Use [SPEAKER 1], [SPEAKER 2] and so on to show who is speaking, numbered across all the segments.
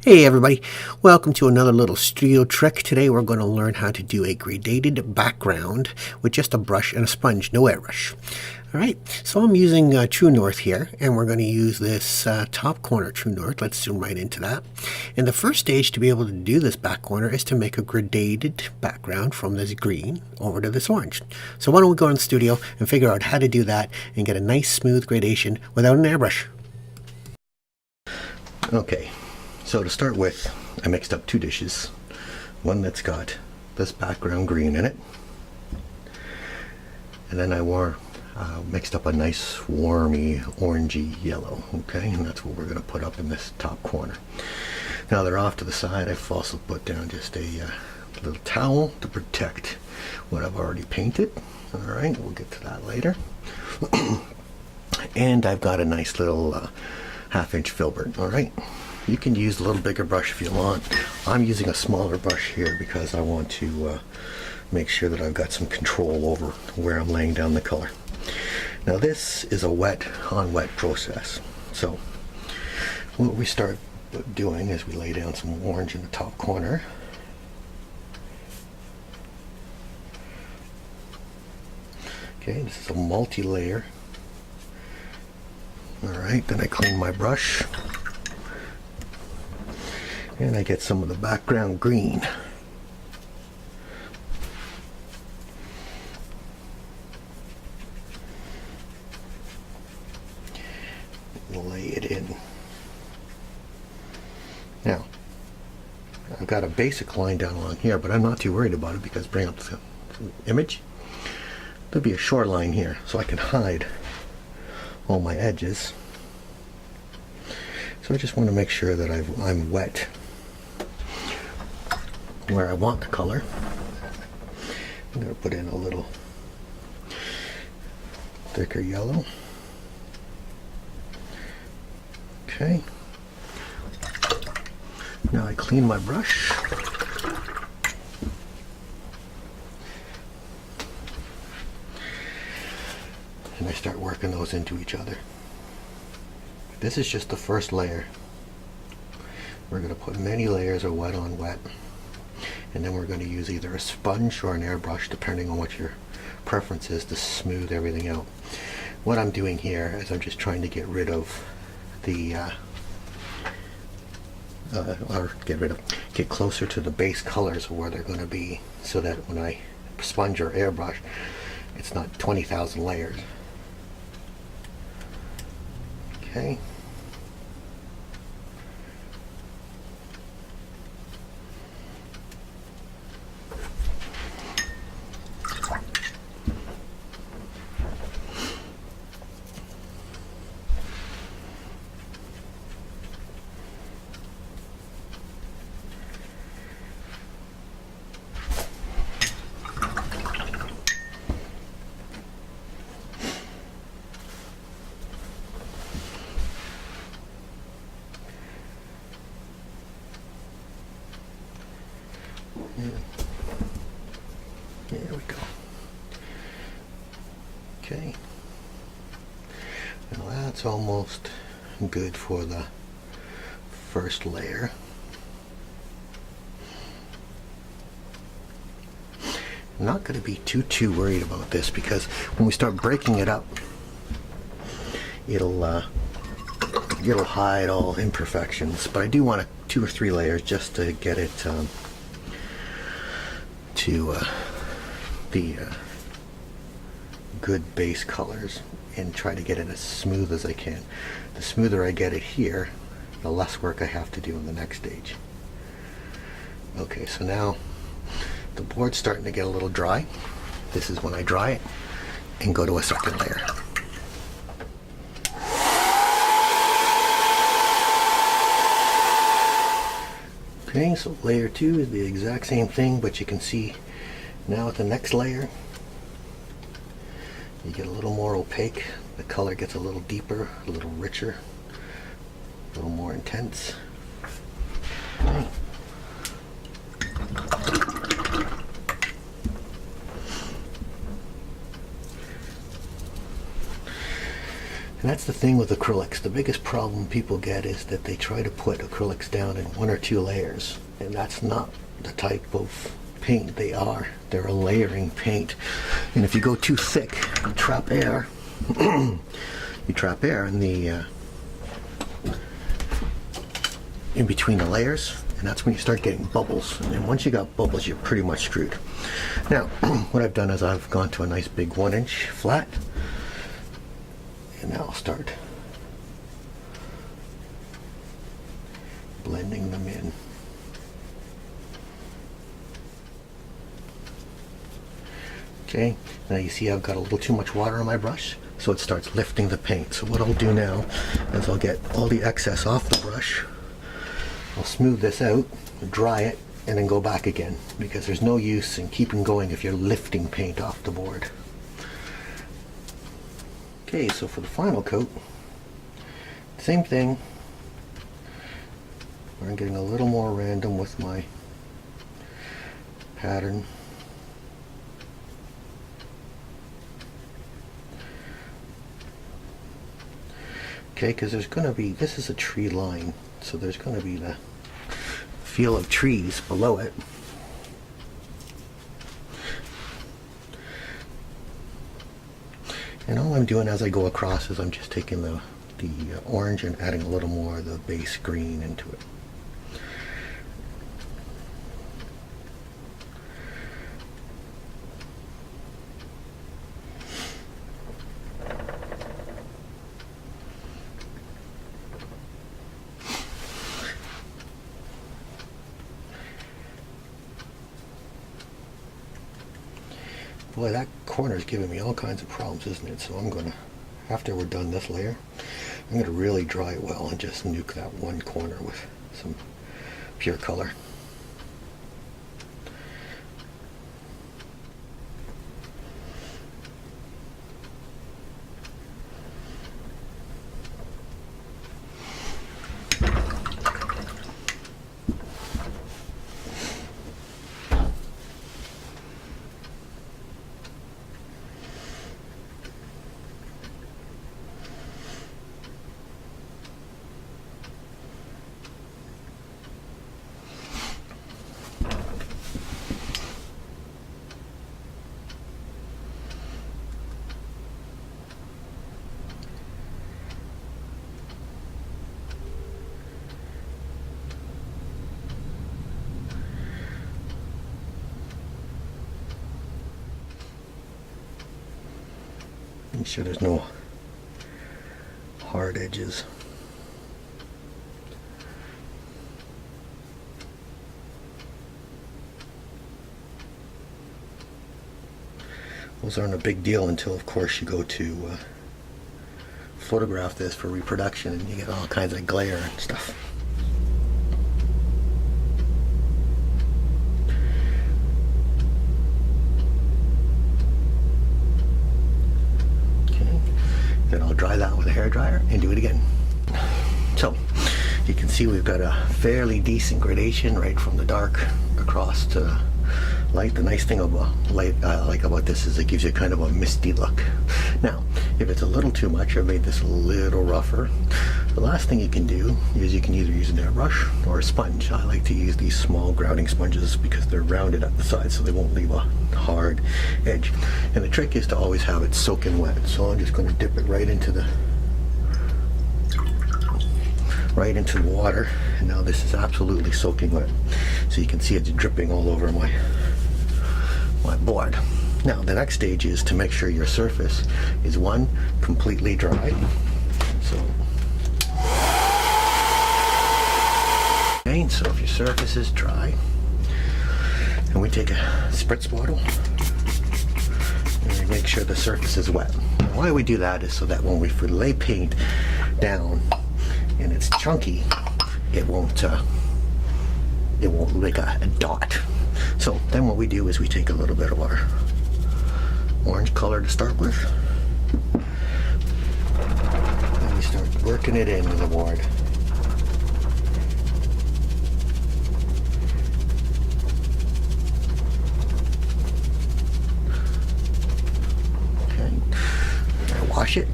[SPEAKER 1] Hey everybody, welcome to another little studio trick. Today we're going to learn how to do a gradated background with just a brush and a sponge, no airbrush. Alright, so I'm using True North here, and we're going to use this top corner True North. Let's zoom right into that. And the first stage to be able to do this back corner is to make a gradated background from this green over to this orange. So why don't we go in the studio and figure out how to do that and get a nice smooth gradation without an airbrush.
[SPEAKER 2] Okay. So to start with, I mixed up two dishes. One that's got this background green in it, and then I mixed up a nice warmy orangey yellow. Okay, and that's what we're going to put up in this top corner. Now they're off to the side. I've also put down just a little towel to protect what I've already painted. All right, we'll get to that later. And I've got a nice little half-inch filbert. All right. You can use a little bigger brush if you want. I'm using a smaller brush here because I want to make sure that I've got some control over where I'm laying down the color. Now this is a wet on wet process. So what we start doing is we lay down some orange in the top corner. Okay, this is a multi-layer. Alright, then I clean my brush. And I get some of the background green. Lay it in. Now, I've got a basic line down along here, but I'm not too worried about it because bring up the image. There'll be a short line here, so I can hide all my edges. So I just want to make sure that I'm wet where I want the color. I'm going to put in a little thicker yellow. Okay. Now I clean my brush. And I start working those into each other. This is just the first layer. We're going to put many layers of wet on wet. And then we're going to use either a sponge or an airbrush, depending on what your preference is, to smooth everything out. What I'm doing here is I'm just trying to get rid of the, get closer to the base colors of where they're going to be, so that when I sponge or airbrush, it's not 20,000 layers. Okay. There we go. Okay. Now that's almost good for the first layer. I'm not going to be too worried about this, because when we start breaking it up, it'll hide all imperfections. But I do want 2 or 3 layers just to get it to the good base colors, and try to get it as smooth as I can. The smoother I get it here, the less work I have to do in the next stage. Okay, so now the board's starting to get a little dry. This is when I dry it and go to a second layer. Okay, so layer 2 is the exact same thing, but you can see now at the next layer, you get a little more opaque. The color gets a little deeper, a little richer, a little more intense. Okay. That's the thing with acrylics. The biggest problem people get is that they try to put acrylics down in 1 or 2 layers, and that's not the type of paint they are. They're a layering paint, and if you go too thick, you trap air. You trap air in the in between the layers, and that's when you start getting bubbles. And then once you got bubbles, you're pretty much screwed. Now, what I've done is I've gone to a nice big 1-inch flat, and now I'll start blending them in. Okay, now you see I've got a little too much water on my brush, so it starts lifting the paint. So what I'll do now is I'll get all the excess off the brush, I'll smooth this out, dry it, and then go back again, because there's no use in keeping going if you're lifting paint off the board. Okay, so for the final coat, same thing. I'm getting a little more random with my pattern. Okay, because there's going to be, this is a tree line, so there's going to be the feel of trees below it. And all I'm doing as I go across is I'm just taking the orange and adding a little more of the base green into it. Boy, that corner is giving me all kinds of problems, isn't it? So I'm gonna, after we're done this layer, I'm gonna really dry it well and just nuke that one corner with some pure color. Make sure there's no hard edges. Those aren't a big deal until, of course, you go to photograph this for reproduction and you get all kinds of glare and stuff. Then I'll dry that with a hairdryer and do it again. So you can see we've got a fairly decent gradation right from the dark across to light. The nice thing about light I like about this is it gives you kind of a misty look. Now, if it's a little too much, I've made this a little rougher. The last thing you can do is you can either use an airbrush or a sponge. I like to use these small grouting sponges because they're rounded at the side so they won't leave a hard edge. And the trick is to always have it soaking wet. So I'm just going to dip it right into the water, and now this is absolutely soaking wet. So you can see it's dripping all over my board. Now the next stage is to make sure your surface is completely dry. So so if your surface is dry, and we take a spritz bottle and we make sure the surface is wet. Now, why we do that is so that when we lay paint down and it's chunky, it won't make a dot. So then what we do is we take a little bit of our orange color to start with, and we start working it into the board. Wash it,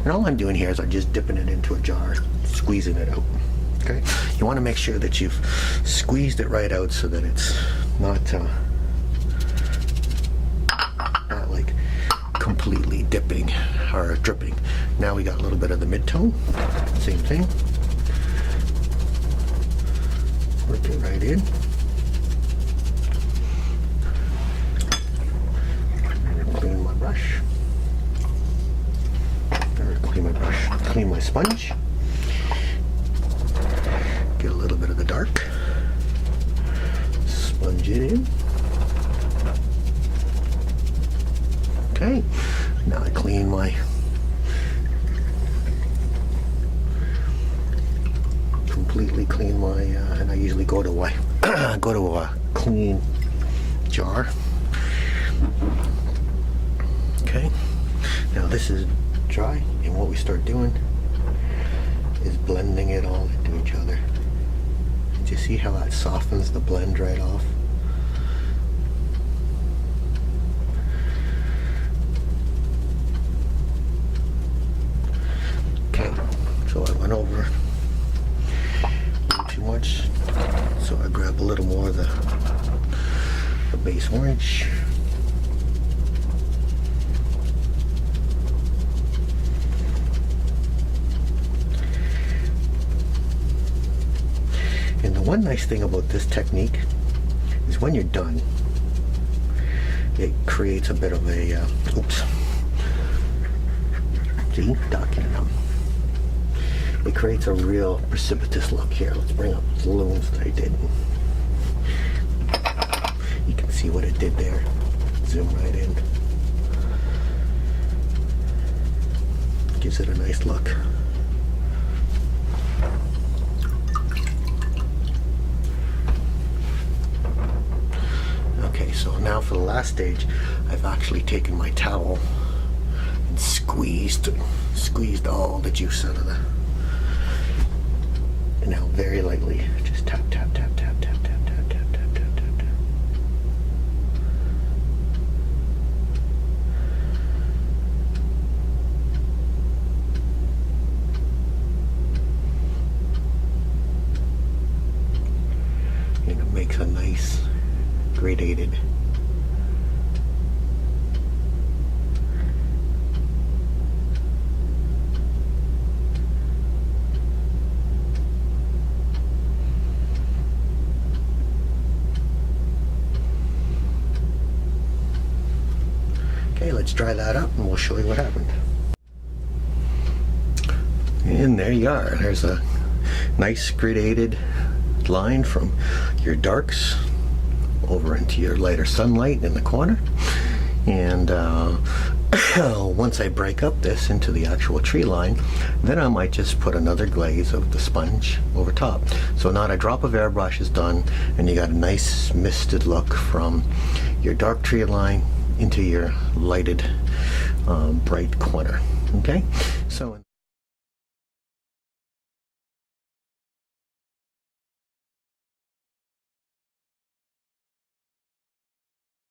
[SPEAKER 2] And all I'm doing here is I'm just dipping it into a jar, squeezing it out. Okay? You want to make sure that you've squeezed it right out so that it's not like completely dipping or dripping. Now we got a little bit of the mid-tone. Same thing. Work it right in. Clean my brush. Or clean my sponge. Get a little bit of the dark. Sponge it in. Okay, now I clean my completely clean my and I usually go to a clean jar. Okay, now this is dry, and what we start doing is blending it all into each other. Do you see how that softens the blend right off? Okay, so I went over too much, so I grab a little more of the base orange. And the one nice thing about this technique is when you're done, it creates a bit of a, oops, see, docking it up. It creates a real precipitous look here. Let's bring up the balloons that I did. You can see what it did there. Zoom right in. Gives it a nice look. Okay, so now for the last stage, I've actually taken my towel and squeezed all the juice out of the. And now very lightly, just tap, tap, tap, tap, tap, tap, tap, tap, tap, tap, tap, tap. And it makes a nice gradated. Okay, let's dry that up and we'll show you what happened. And there you are. There's a nice gradated line from your darks over into your lighter sunlight in the corner. And once I break up this into the actual tree line, then I might just put another glaze of the sponge over top. So not a drop of airbrush is done, and you got a nice misted look from your dark tree line into your lighted bright corner. Okay, so